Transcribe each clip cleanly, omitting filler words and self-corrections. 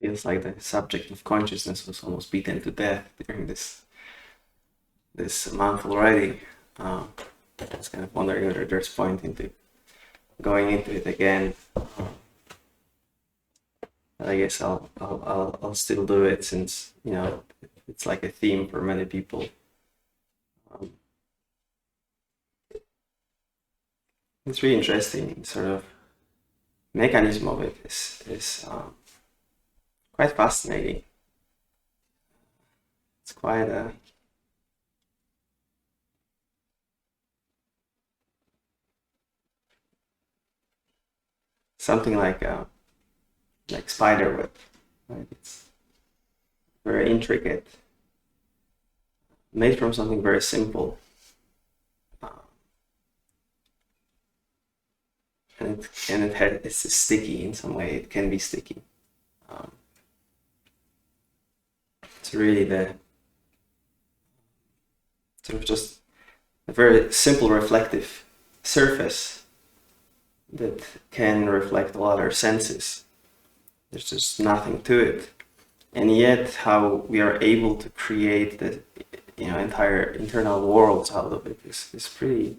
feels like the subject of consciousness was almost beaten to death during this month already. I was kind of wondering whether there's point into going into it again. But I guess I'll still do it, since it's like a theme for many people. It's really interesting. Sort of mechanism of it is quite fascinating. It's quite a something like spider web, right? It's very intricate, made from something very simple, and it's sticky in some way. It can be sticky. It's really the sort of just a very simple reflective surface that can reflect all other senses. There's just nothing to it, and yet how we are able to create the entire internal worlds out of it is pretty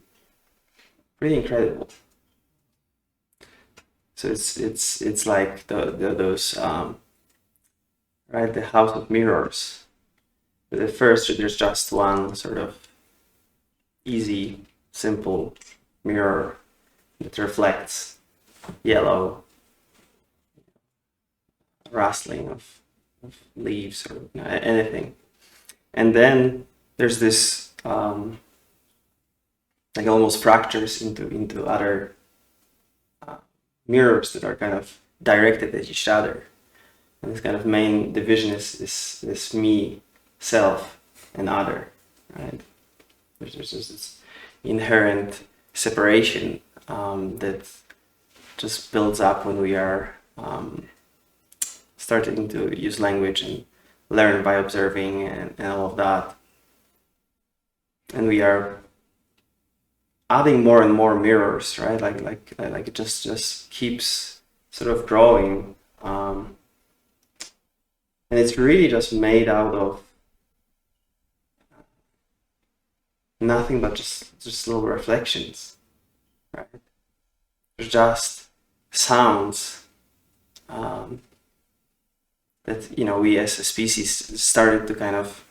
incredible. So it's like those right, the house of mirrors. But at first there's just one sort of easy, simple mirror that reflects yellow, rustling of leaves or anything. And then there's this like almost fractures into other mirrors that are kind of directed at each other. And this kind of main division is me, self, and other, right? There's just this inherent separation that just builds up when we are starting to use language and learn by observing and all of that. And we are adding more and more mirrors, right? Like it just keeps sort of growing, and it's really just made out of nothing but just little reflections, right? There's just sounds that we as a species started to kind of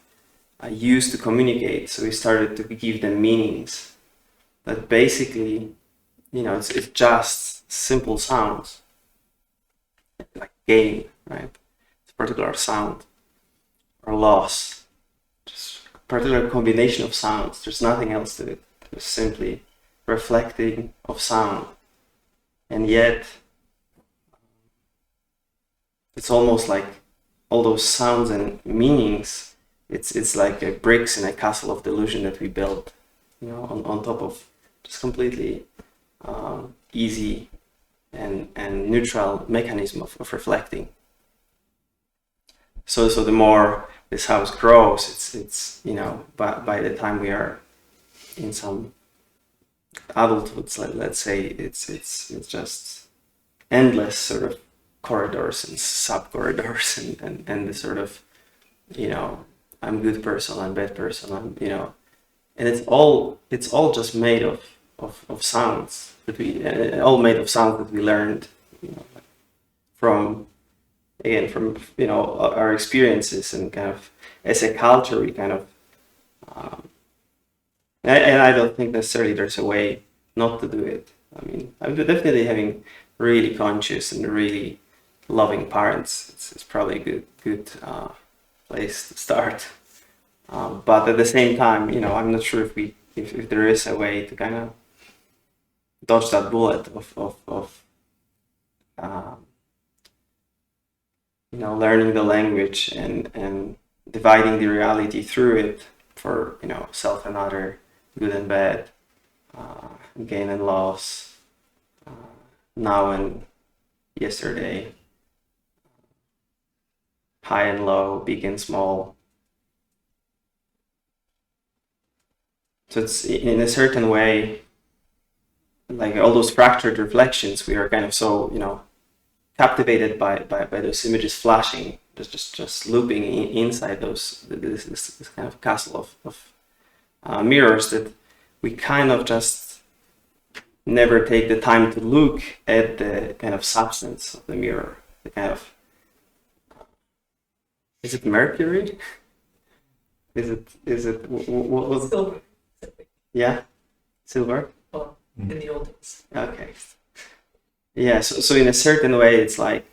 use to communicate. So we started to give them meanings. But basically, it's just simple sounds, like gain, right? It's a particular sound, or loss, just a particular combination of sounds. There's nothing else to it. It's simply reflecting of sound. And yet, it's almost like all those sounds and meanings, it's like a bricks in a castle of delusion that we built, on top of just completely easy and neutral mechanism of reflecting. So the more this house grows, it's by the time we are in some adulthood, let's say, it's just endless sort of corridors and sub corridors and the sort of I'm good person, I'm bad person, and it's all just made of sounds that we learned from our experiences, and kind of as a culture we kind of and I don't think necessarily there's a way not to do it. I mean, I'm definitely having really conscious and really loving parents. It's probably a good place to start. But at the same time, I'm not sure if there is a way to kind of dodge that bullet of learning the language and dividing the reality through it for self and other, good and bad, gain and loss, now and yesterday, high and low, big and small. So it's in a certain way, like all those fractured reflections, we are kind of so, captivated by those images flashing, just looping inside this kind of castle of mirrors, that we kind of just never take the time to look at the kind of substance of the mirror, the kind of, is it mercury? Is it what was Silver. Yeah, silver. Well, in the old days. Okay. Yeah, so in a certain way, it's like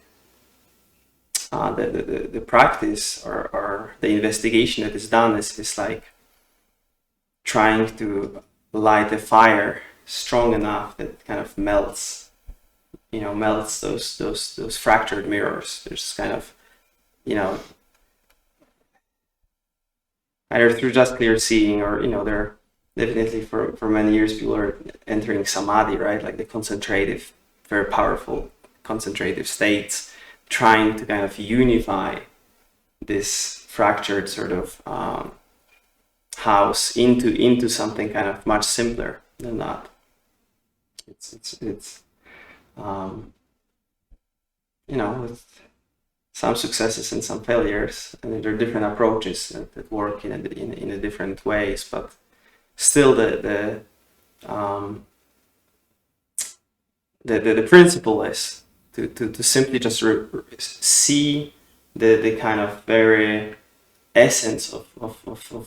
the practice or the investigation that is done is like trying to light a fire strong enough that it kind of melts those fractured mirrors. There's kind of, either through just clear seeing, or they're definitely for many years people are entering samadhi, right? Like the concentrative, very powerful concentrative states, trying to kind of unify this fractured sort of house into something kind of much simpler than that. It's with some successes and some failures, and there are different approaches that work in a different ways, but still the principle is to simply just see the kind of very essence of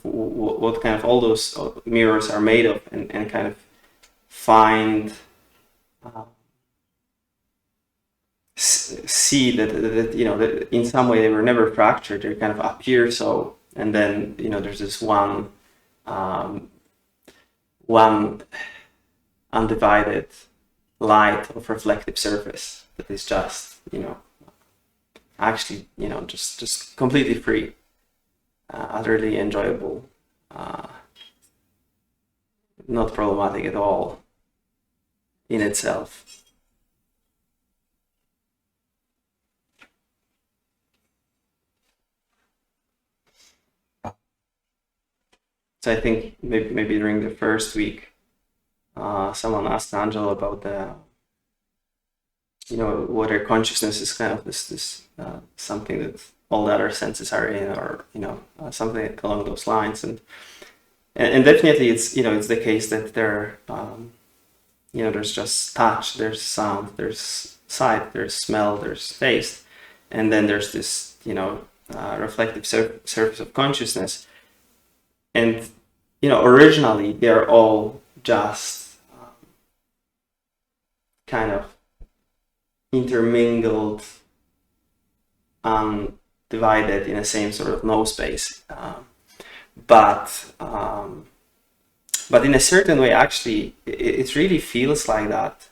what kind of all those mirrors are made of, and kind of find see that that in some way they were never fractured, they kind of appear so, and then there's this one undivided light of reflective surface that is just actually just completely free, utterly enjoyable, not problematic at all in itself. So I think maybe during the first week, someone asked Angelo about whether consciousness is kind of this something that all the other senses are in, or something along those lines, and definitely it's it's the case that there there's just touch, there's sound, there's sight, there's smell, there's taste, and then there's this reflective surface of consciousness. And originally they're all just kind of intermingled, undivided in the same sort of no space, but in a certain way, actually, it really feels like that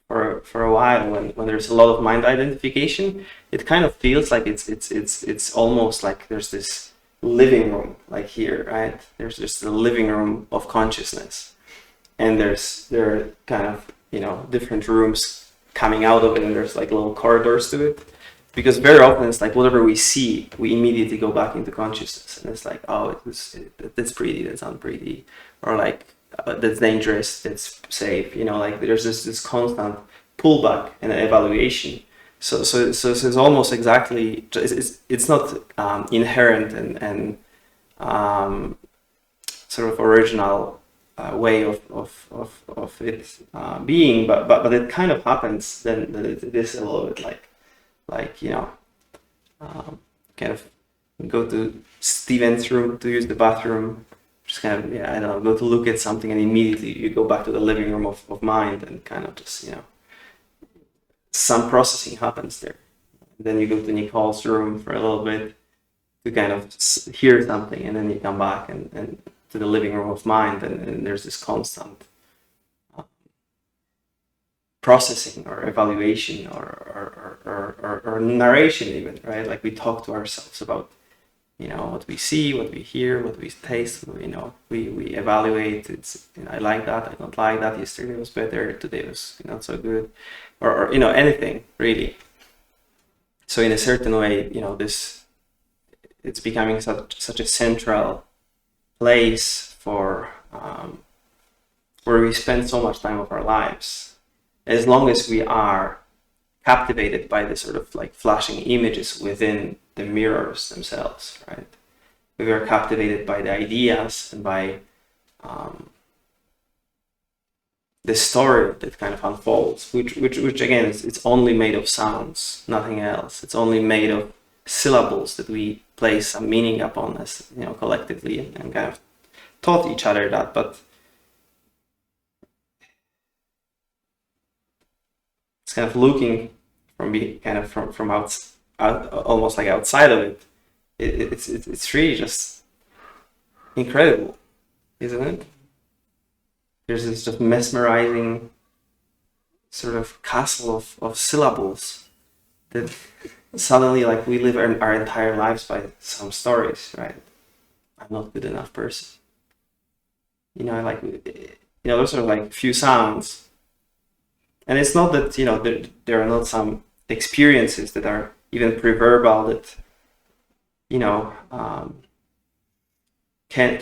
for a while. When there's a lot of mind identification, it kind of feels like it's almost like there's this living room, like here, right? There's just a living room of consciousness, and there are kind of different rooms coming out of it, and there's like little corridors to it, because very often it's like whatever we see, we immediately go back into consciousness, and it's like, oh, that's pretty, that's unpretty, or like that's dangerous, that's safe, like there's this constant pullback and evaluation. So it's almost exactly, it's not inherent and sort of original way of it being, but it kind of happens then that it is a little bit like kind of go to Steven's room to use the bathroom, just kind of I don't know, go to look at something, and immediately you go back to the living room of mind, and kind of just some processing happens there. Then you go to Nicole's room for a little bit to kind of hear something, and then you come back and to the living room of mind, and there's this constant processing or evaluation or narration even, right? Like we talk to ourselves about what we see, what we hear, what we taste, we evaluate. It's I like that, I don't like that, yesterday was better, today was not so good, or anything really. So in a certain way, this it's becoming such a central place for where we spend so much time of our lives, as long as we are captivated by the sort of like flashing images within the mirrors themselves, right? We are captivated by the ideas and by the story that kind of unfolds, which again, it's only made of sounds, nothing else. It's only made of syllables that we place some meaning upon as, you know, collectively, and kind of taught each other that. But it's kind of looking from almost like outside of it. It's really just incredible, isn't it? There's this just mesmerizing sort of castle of syllables that suddenly, like, we live our entire lives by some stories, right? I'm not good enough person. You know, like, you know, those are like few sounds. And it's not that, you know, there are not some experiences that are even pre-verbal that, you know, can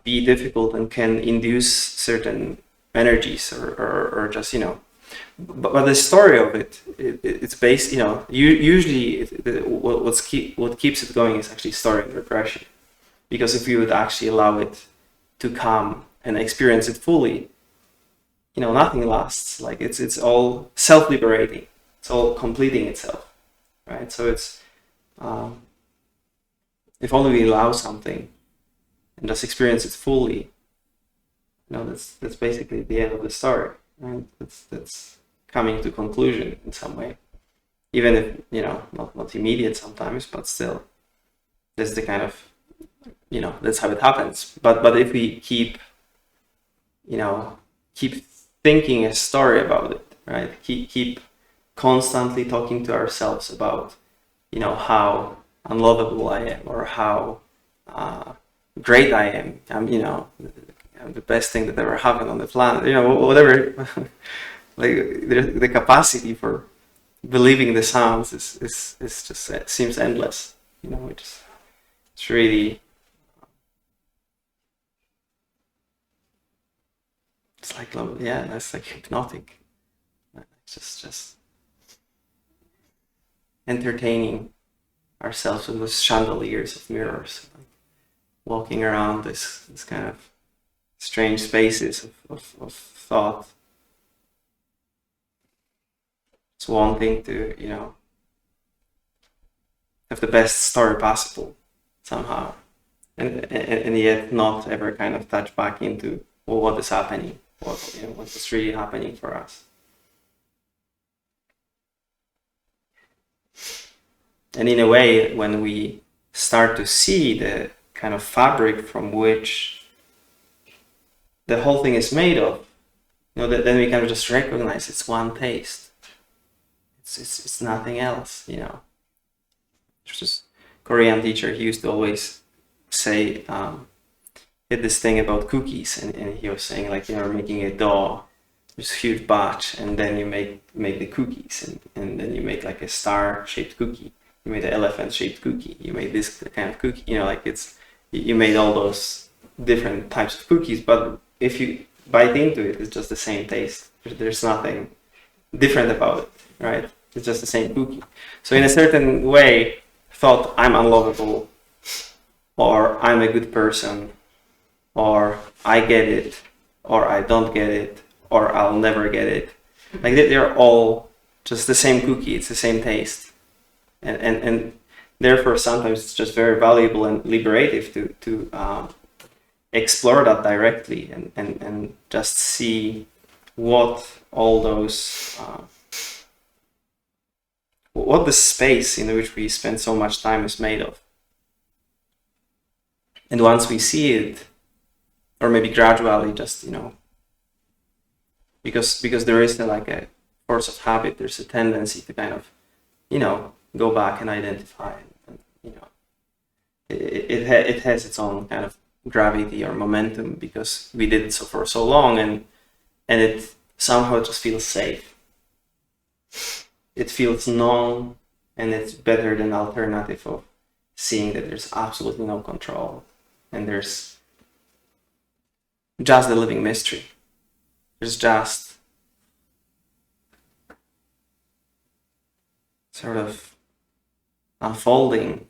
be difficult and can induce certain energies or just, you know, but the story of it's based, you know, usually what keeps it going is actually story and repression, because if you would actually allow it to come and experience it fully, you know, nothing lasts. Like, it's all self-liberating, it's all completing itself, right? So it's if only we allow something and just experience it fully, you know, that's basically the end of the story, right? That's coming to conclusion in some way, even if, you know, not immediate sometimes, but still, that's the kind of, you know, that's how it happens. But if we keep thinking a story about it, right? Keep constantly talking to ourselves about, you know, how unlovable I am, or how great I am. I'm, you know, I'm the best thing that ever happened on the planet. You know, whatever. Like, the capacity for believing the sounds is just, it seems endless. You know, it's really, it's like, yeah, that's like hypnotic. It's just entertaining ourselves with those chandeliers of mirrors, like walking around this kind of strange spaces of thought. It's wanting to, you know, have the best story possible somehow, and yet not ever kind of touch back into, well, what is happening, what's really happening for us. And in a way, when we start to see the kind of fabric from which the whole thing is made of, you know, then we kind of just recognize it's one taste. It's nothing else, you know. There's this Korean teacher, he used to always say, he had this thing about cookies, and he was saying, like, you know, making a dough, there's a huge batch, and then you make the cookies, and then you make like a star-shaped cookie. You made an elephant-shaped cookie. You made this kind of cookie. You know, like, you made all those different types of cookies, but if you bite into it, it's just the same taste. There's nothing different about it, right? It's just the same cookie. So in a certain way, thought, I'm unlovable, or I'm a good person, or I get it, or I don't get it, or I'll never get it. Like, they're all just the same cookie. It's the same taste. And therefore sometimes it's just very valuable and liberative to explore that directly and just see what all those what the space in which we spend so much time is made of. And once we see it, or maybe gradually, just, you know, because there is like a force of habit, there's a tendency to kind of, you know, go back and identify, and you know, it has its own kind of gravity or momentum, because we did it for so long, and it somehow just feels safe. It feels known, and it's better than the alternative of seeing that there's absolutely no control, and there's just the living mystery. There's just sort of unfolding.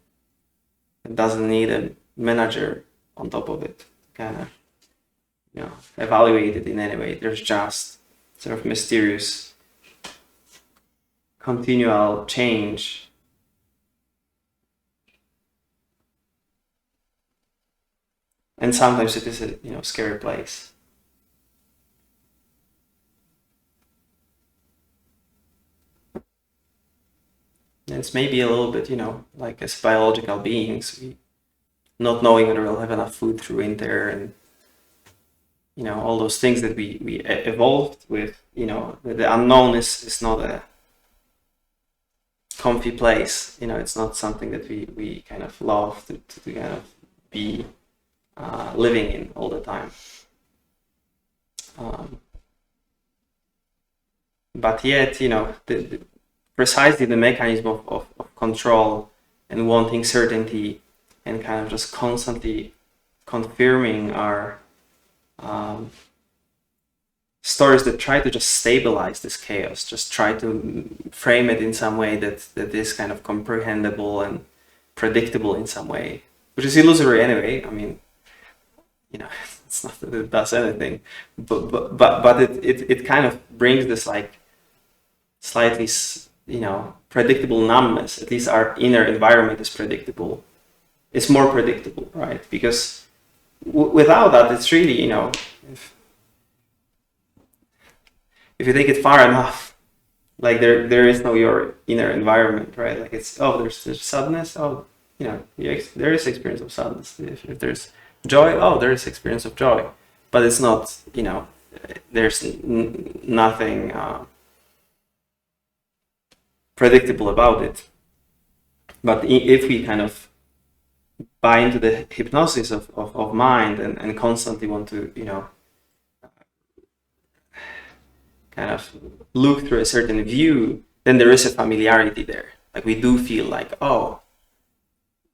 It doesn't need a manager on top of it, kind of, evaluate it in any way. There's just sort of mysterious, continual change. And sometimes it is a scary place. And it's maybe a little bit, like as biological beings, we not knowing whether we'll have enough food through winter, and all those things that we evolved with. The unknown is not a comfy place. It's not something that we kind of love to kind of be living in all the time. But yet, precisely the mechanism of control and wanting certainty and kind of just constantly confirming our stories that try to just stabilize this chaos, just try to frame it in some way that is kind of comprehensible and predictable in some way, which is illusory anyway. I mean, it's not that it does anything, but it kind of brings this like slightly, predictable numbness. At least our inner environment is predictable. It's more predictable, right? Because without that, it's really, if you take it far enough, like there is no your inner environment, right? Like it's, there's sadness. There is experience of sadness. If there's joy, there is experience of joy, but it's not, there's nothing predictable about it. But if we kind of buy into the hypnosis of mind and constantly want to, kind of look through a certain view, then there is a familiarity there. Like we do feel like,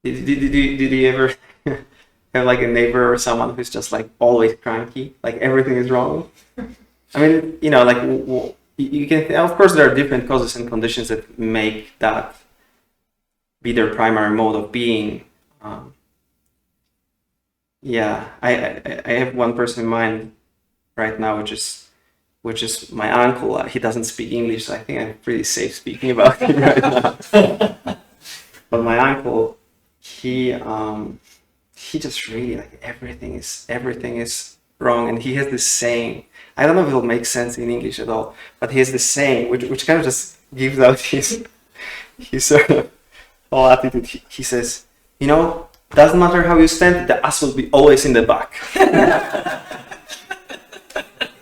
did you ever have like a neighbor or someone who's just like always cranky, like everything is wrong? I mean, like you can, of course, there are different causes and conditions that make that be their primary mode of being. I have one person in mind right now, which is my uncle. He doesn't speak English, so I think I'm pretty safe speaking about him right now. But my uncle, he just really, like, everything is wrong, and he has this saying. I don't know if it'll make sense in English at all, but he has this saying which kind of just gives out his sort of whole attitude. He says, doesn't matter how you stand, the ass will be always in the back.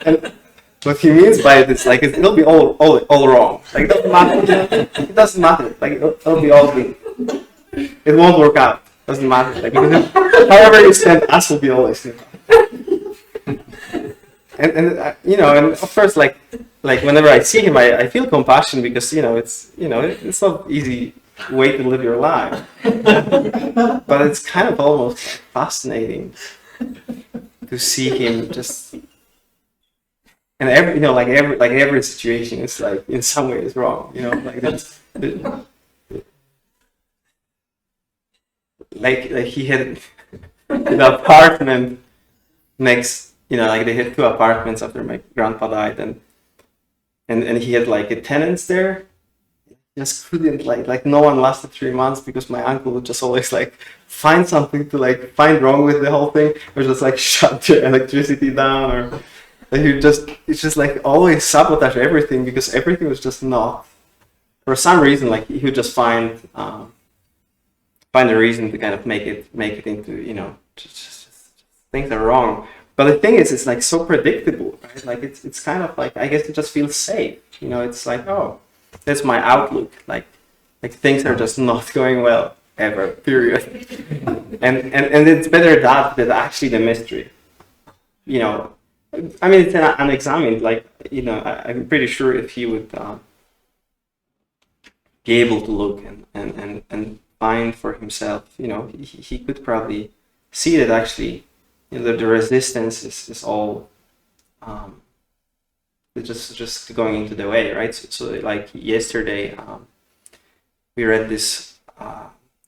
And what he means by it is, like, it'll be all wrong. Like, it doesn't matter. It doesn't matter. Like, it'll be all good. It won't work out. Doesn't matter. Like, however you stand, ass will be always in the back. And of course, like whenever I see him, I feel compassion, because it's not easy way to live your life, but it's kind of almost fascinating to see him just, and every situation is like in some way is wrong, like that's like he had an apartment next, like they had 2 apartments after my grandpa died, and he had like a tenants there. Just couldn't, like no one lasted 3 months, because my uncle would just always like find something to like find wrong with the whole thing, or just like shut the electricity down, or like it's just like always sabotage everything, because everything was just not, for some reason, like he would just find a reason to kind of make it into, just things are wrong. But the thing is, it's like so predictable, right? Like it's kind of like, I guess it just feels safe, it's like, that's my outlook. Like things are just not going well ever. Period. and it's better that actually the mystery. I mean, it's unexamined. Like I'm pretty sure if he would be able to look and find for himself, he could probably see that actually, the resistance is all. Just going into the way, right? So like yesterday, we read this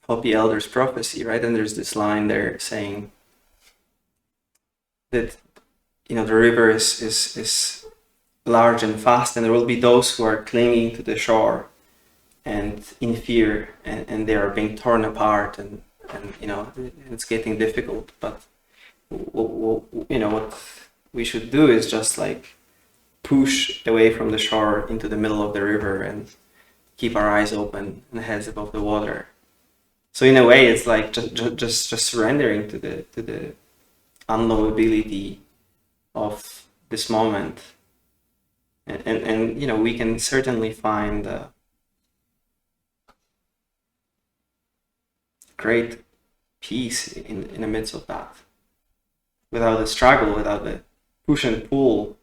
Hopi Elder's prophecy, right? And there's this line there saying that, you know, the river is large and fast, and there will be those who are clinging to the shore and in fear, and they are being torn apart, and you know, it's getting difficult. But you know, what we should do is just like push away from the shore into the middle of the river and keep our eyes open and heads above the water. So in a way, it's like just surrendering to the unknowability of this moment, and you know, we can certainly find great peace in the midst of that, without the struggle, without the push and pull.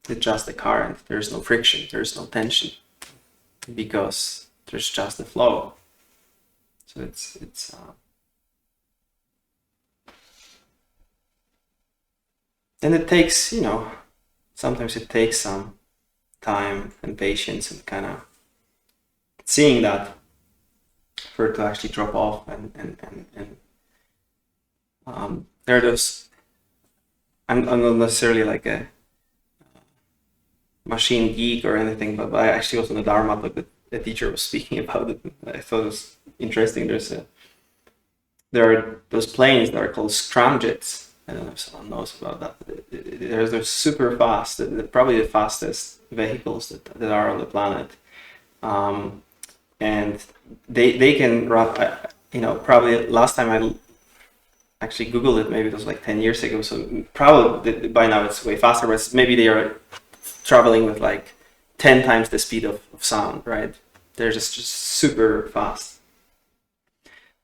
It's just the current. There's no friction, there's no tension, because there's just the flow. So it's and it takes, you know, sometimes it takes some time and patience and kind of seeing that for it to actually drop off, and there are those. I'm not necessarily like a machine geek or anything, but I actually was on a Dharma talk that the teacher was speaking about it. I thought it was interesting. There are those planes that are called scramjets. I don't know if someone knows about that. They're super fast. They're probably the fastest vehicles that are on the planet, and they can run. You know, probably last time I actually Googled it, maybe it was like 10 years ago. So probably by now it's way faster. But maybe they are traveling with like 10 times the speed of sound, right? They're just super fast.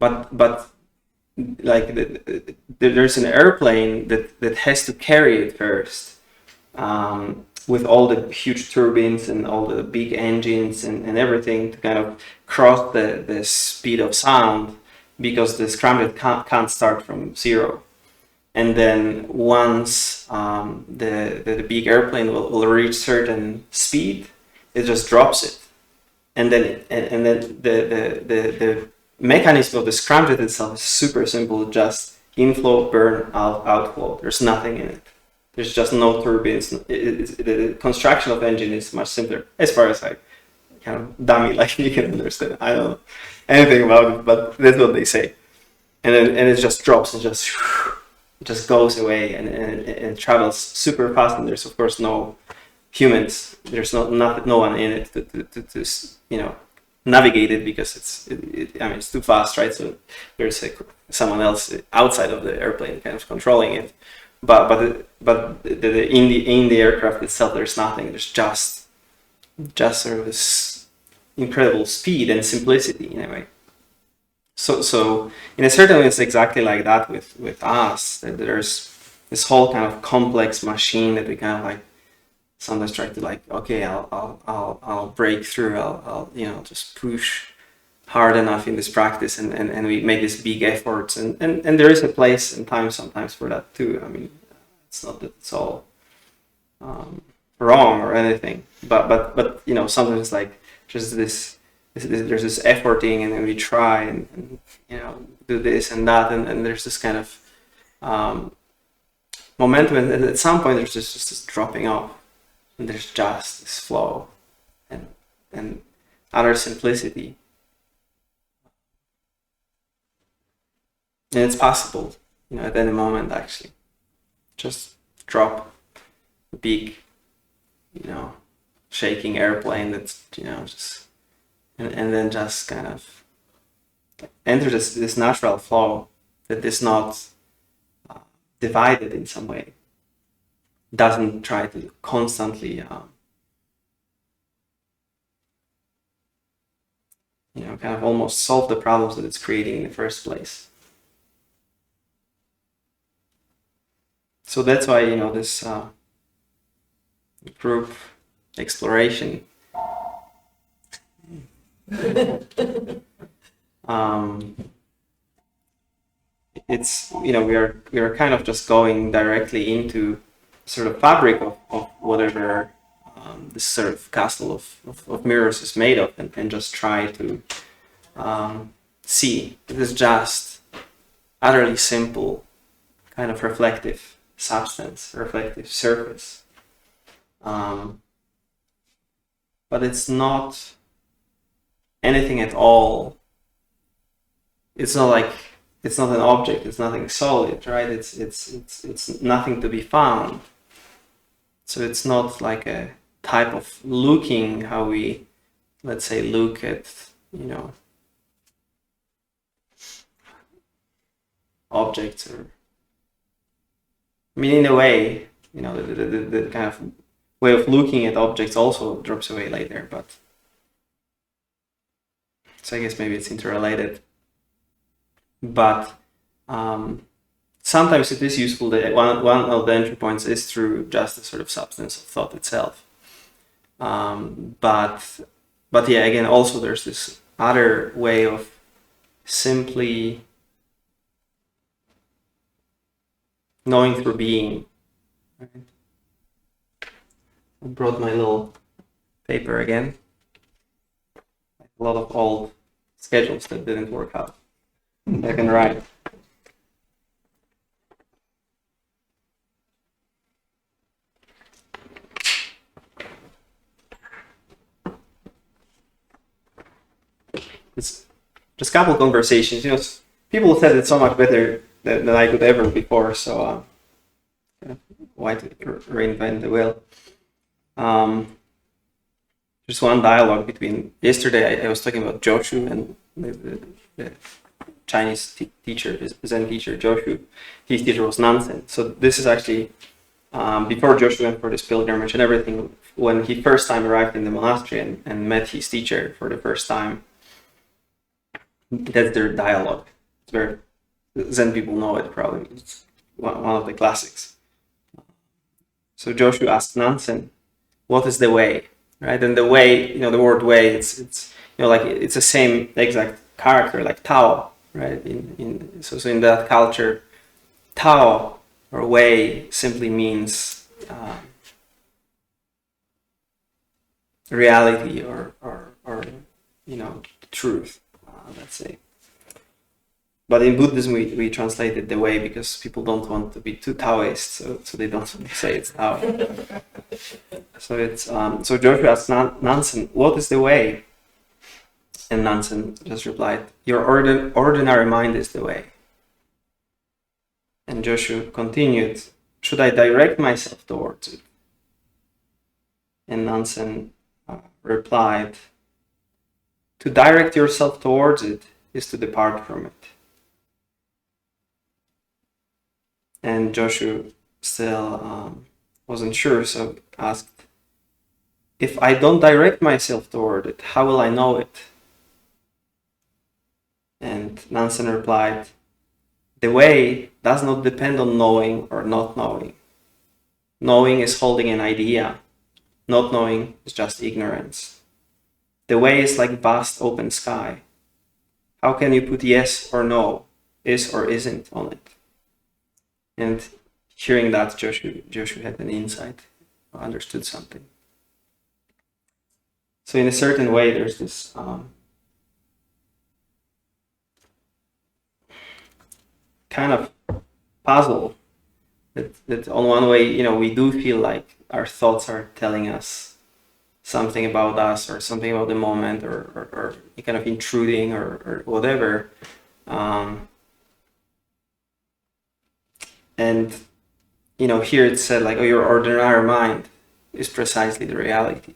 But like there's an airplane that has to carry it first, with all the huge turbines and all the big engines and everything to kind of cross the speed of sound, because the scramjet can't start from zero. And then once the big airplane will reach certain speed, it just drops it. And then the mechanism of the scramjet itself is super simple, just inflow, burn, outflow. There's nothing in it. There's just no turbines. The construction of the engine is much simpler, as far as I kind of dummy like you can understand. I don't know anything about it, but that's what they say. And it just drops and just goes away, and it travels super fast. And there's of course no humans. There's no one in it to you know, navigate it, because I mean, it's too fast, right? So there's someone else outside of the airplane kind of controlling it. But in the aircraft itself, there's nothing. There's just sort of this incredible speed and simplicity in a way. So in a certain way, it's exactly like that with us. That there's this whole kind of complex machine that we kind of like sometimes try to like, okay, I'll break through. I'll you know, just push hard enough in this practice, and we make these big efforts, and there is a place and time sometimes for that too. I mean, it's not that it's all wrong or anything, but you know, sometimes it's like just there's this efforting, and then we try and you know, do this and that, and there's this kind of momentum, and at some point there's just this dropping off, and there's just this flow and utter simplicity. And it's possible, you know, at any moment actually. Just drop a big, you know, shaking airplane that's, you know, just and then just kind of enter this natural flow that is not divided in some way. Doesn't try to constantly you know, kind of almost solve the problems that it's creating in the first place. So that's why, you know, this group exploration it's, you know, we are kind of just going directly into sort of fabric of whatever this sort of castle of mirrors is made of, and just try to see it is just utterly simple kind of reflective substance, reflective surface. But it's not anything at all. It's not like, it's not an object, it's nothing solid, right? It's nothing to be found. So it's not like a type of looking how we, let's say, look at, objects, or, I mean, in a way, the kind of way of looking at objects also drops away later, but so I guess maybe it's interrelated. But sometimes it is useful that one of the entry points is through just the sort of substance of thought itself. But yeah, again, also there's this other way of simply knowing through being. Right? I brought my little paper again. A lot of old schedules that didn't work out. I can write. It's just a couple of conversations. People said it so much better than I could ever before, so why to reinvent the wheel? Just one dialogue between, yesterday I was talking about Joshu and the Chinese teacher, Zen teacher, Joshu. His teacher was Nansen. So this is actually before Joshu went for this pilgrimage and everything, when he first time arrived in the monastery and met his teacher for the first time. That's their dialogue. It's very, Zen people know it probably. It's one of the classics. So Joshu asked Nansen, what is the way? Right? And the way, the word way, it's like it's the same exact character like Tao, right? So in that culture, Tao or way simply means reality or truth, let's say. But in Buddhism, we translated the way because people don't want to be too Taoist, so they don't say it's Tao. So it's so Joshua asked Nansen, what is the way? And Nansen just replied, your ordinary mind is the way. And Joshua continued, should I direct myself towards it? And Nansen replied, to direct yourself towards it is to depart from it. And Joshua still wasn't sure, so asked, if I don't direct myself toward it, how will I know it? And Nansen replied, the way does not depend on knowing or not knowing. Knowing is holding an idea. Not knowing is just ignorance. The way is like vast open sky. How can you put yes or no, is or isn't on it? And hearing that, Joshua had an insight, understood something. So in a certain way, there's this kind of puzzle that on one way, we do feel like our thoughts are telling us something about us or something about the moment or kind of intruding or whatever. And, here it's said like, oh, your ordinary mind is precisely the reality.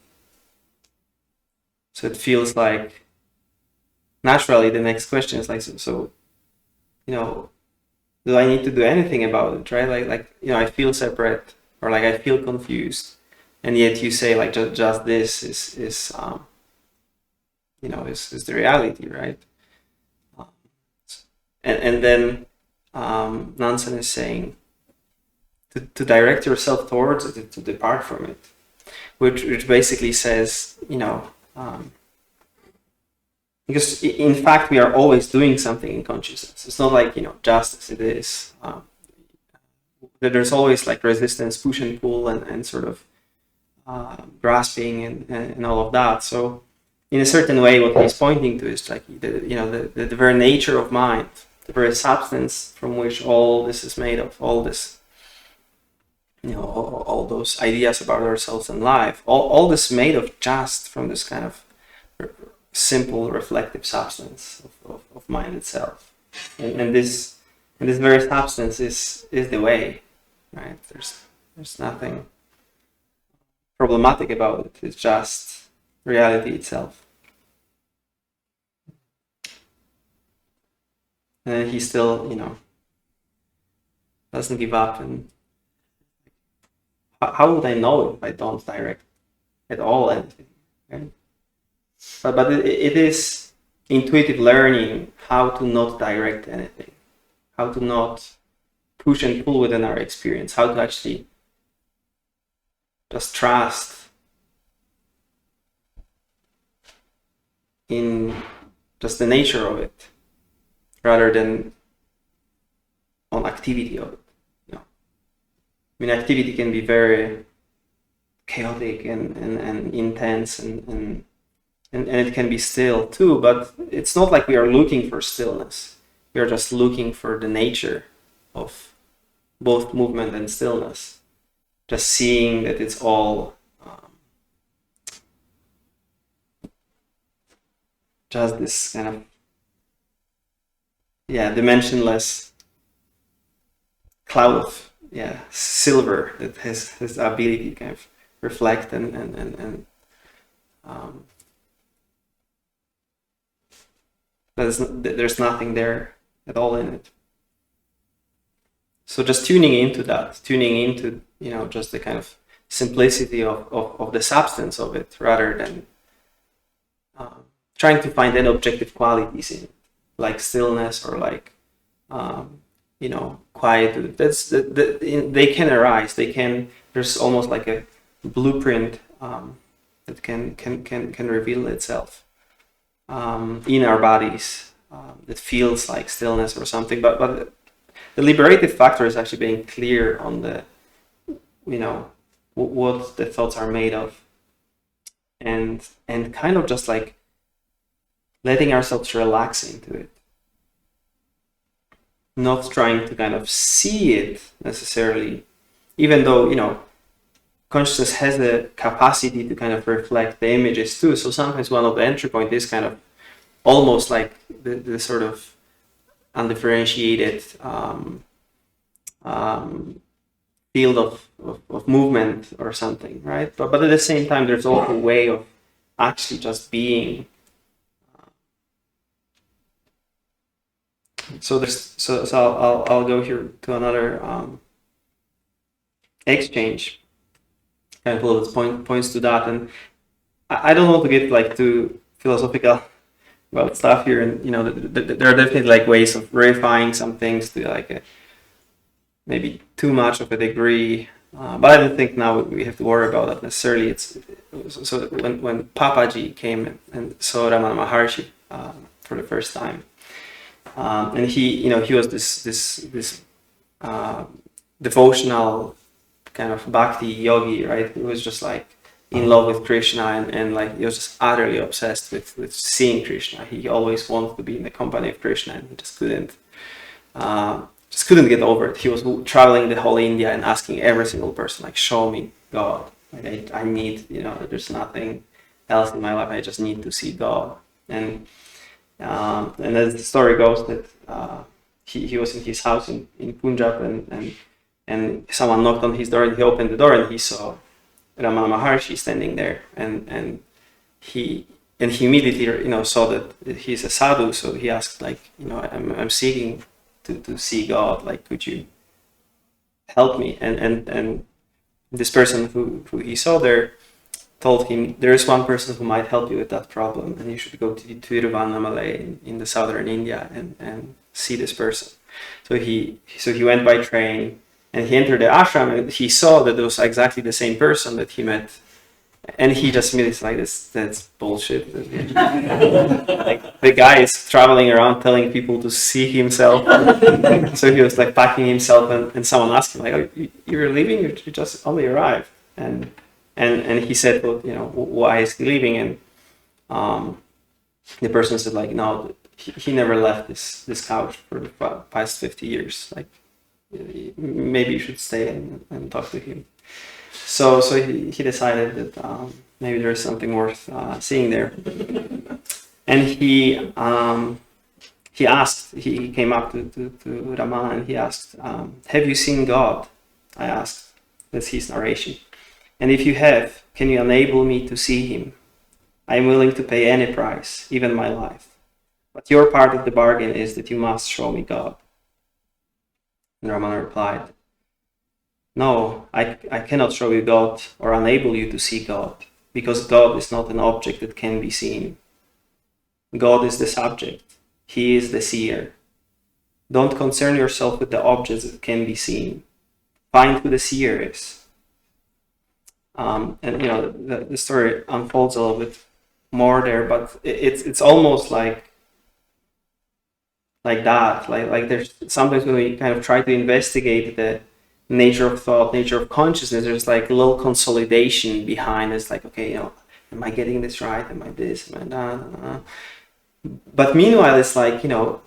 So it feels like, naturally, the next question is like, so do I need to do anything about it, right? Like I feel separate or like I feel confused. And yet you say like, just this is the reality, right? And then Nansen is saying to direct yourself towards it, to depart from it, which basically says, because in fact we are always doing something in consciousness. It's not like, just as it is. There's always like resistance, push and pull, and sort of grasping and all of that. So in a certain way, what he's pointing to is like the very nature of mind, the very substance from which all this is made of, all this, all those ideas about ourselves and life, all this made of just from this kind of simple reflective substance of mind itself, and this very substance is the way, right? There's nothing problematic about it. It's just reality itself. And he still, doesn't give up. And how would I know if I don't direct at all anything? Right? But it is intuitive learning how to not direct anything, how to not push and pull within our experience, how to actually just trust in just the nature of it rather than on activity of it. I mean, activity can be very chaotic and intense and it can be still too, but it's not like we are looking for stillness. We are just looking for the nature of both movement and stillness. Just seeing that it's all just this kind of dimensionless cloud of silver that has the ability to kind of reflect and there's nothing there at all in it. So just tuning into that, just the kind of simplicity of the substance of it, rather than trying to find any objective qualities in it, like stillness or like quietude. They can arise. There's almost like a blueprint that can reveal itself in our bodies. That feels like stillness or something, but the liberative factor is actually being clear on the, what the thoughts are made of, and kind of just like letting ourselves relax into it, not trying to kind of see it necessarily, even though consciousness has the capacity to kind of reflect the images too. So sometimes one of the entry points is kind of almost like the sort of undifferentiated field of movement or something, right? But at the same time, there's also a way of actually just being. So I'll go here to another exchange, kind of little points to that, and I don't want to get like too philosophical about stuff here, and there are definitely like ways of verifying some things to like maybe too much of a degree, but I don't think now we have to worry about that necessarily. So when Papaji came and saw Ramana Maharshi for the first time, and he was this devotional kind of bhakti yogi, right? He was just like in love with Krishna and like he was just utterly obsessed with seeing Krishna. He always wanted to be in the company of Krishna, and he just couldn't get over it. He was traveling the whole India and asking every single person, like, show me God. Like, I need, there's nothing else in my life. I just need to see God. And as the story goes, that he was in his house in Punjab, and someone knocked on his door, and he opened the door, and he saw Ramana Maharshi standing there, and he immediately saw that he's a sadhu. So he asked, like, I'm seeking to see God, like, could you help me? And this person who he saw there told him, there is one person who might help you with that problem, and you should go to Tiruvannamalai in the southern India and see this person. So he went by train, and he entered the ashram, and he saw that it was exactly the same person that he met, and he just immediately like, that's bullshit. Like, the guy is traveling around telling people to see himself. So he was like packing himself, and someone asked him, like, oh, you're leaving? You just only arrived. And And he said, well, why is he leaving? And the person said, like, no, he never left this couch for the past 50 years. Like, maybe you should stay and talk to him. So he decided that maybe there's something worth seeing there. And he came up to Rama and he asked, have you seen God? I asked. That's his narration. And if you have, can you enable me to see him? I am willing to pay any price, even my life. But your part of the bargain is that you must show me God. And Ramana replied, no, I cannot show you God or enable you to see God, because God is not an object that can be seen. God is the subject. He is the seer. Don't concern yourself with the objects that can be seen. Find who the seer is. And the story unfolds a little bit more there, but it's almost like that. Like there's sometimes when we kind of try to investigate the nature of thought, nature of consciousness, there's like a little consolidation behind. It's like, okay, am I getting this right? Am I this? Am I that? But meanwhile, it's like, the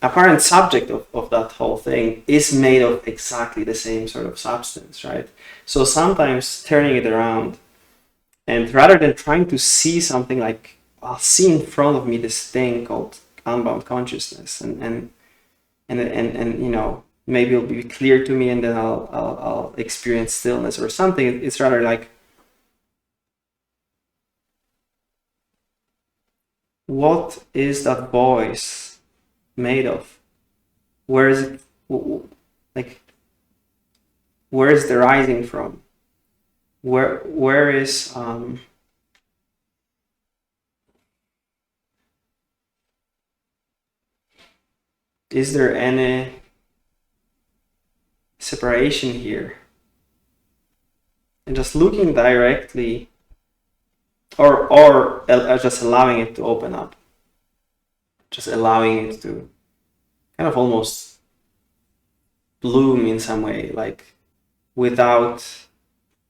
apparent subject of that whole thing is made of exactly the same sort of substance, right? So sometimes turning it around, and rather than trying to see something, like, I'll see in front of me this thing called unbound consciousness, and maybe it'll be clear to me, and then I'll experience stillness or something. It's rather like, what is that voice made of? Where is it? Like, where is the rising from? Where is there any separation here? And just looking directly, or just allowing it to open up, just allowing it to kind of almost bloom in some way, like without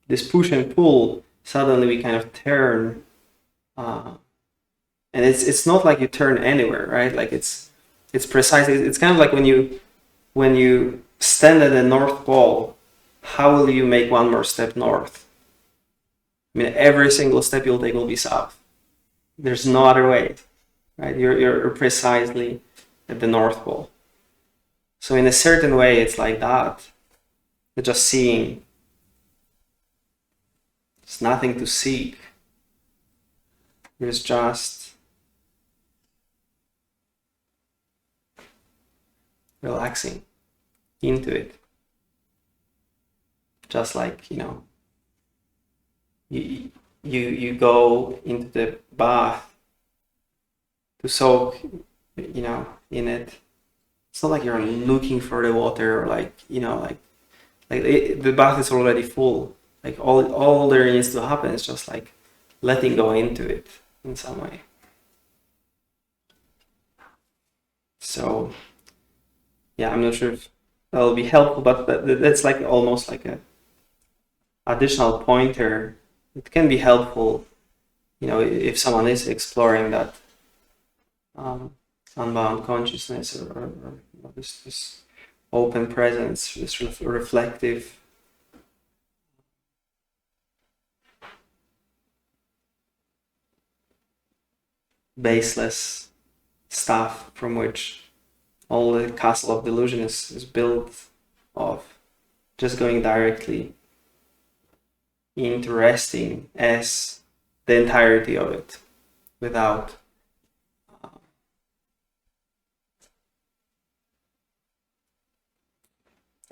this push and pull, suddenly we kind of turn, and it's not like you turn anywhere, right? Like it's precisely, it's kind of like when you stand at the North Pole, how will you make one more step north? I mean, every single step you'll take will be south. There's no other way, right? You're precisely at the North Pole. So in a certain way, it's like that. You're just seeing. There's nothing to seek. There's just relaxing into it. Just like, you go into the bath to soak, in it. It's not like you're looking for the water, or the bath is already full. Like all there needs to happen is just like letting go into it in some way. So yeah, I'm not sure if that'll be helpful, but that's like almost like a additional pointer. It can be helpful, if someone is exploring that unbound consciousness, or this open presence, this reflective baseless stuff from which all the castle of delusion is built of, just going directly into resting as the entirety of it, without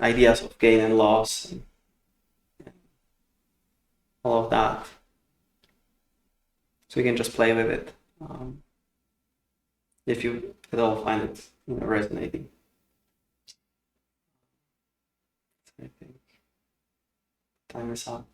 ideas of gain and loss and all of that. So you can just play with it, if you at all find it resonating. I think time is up.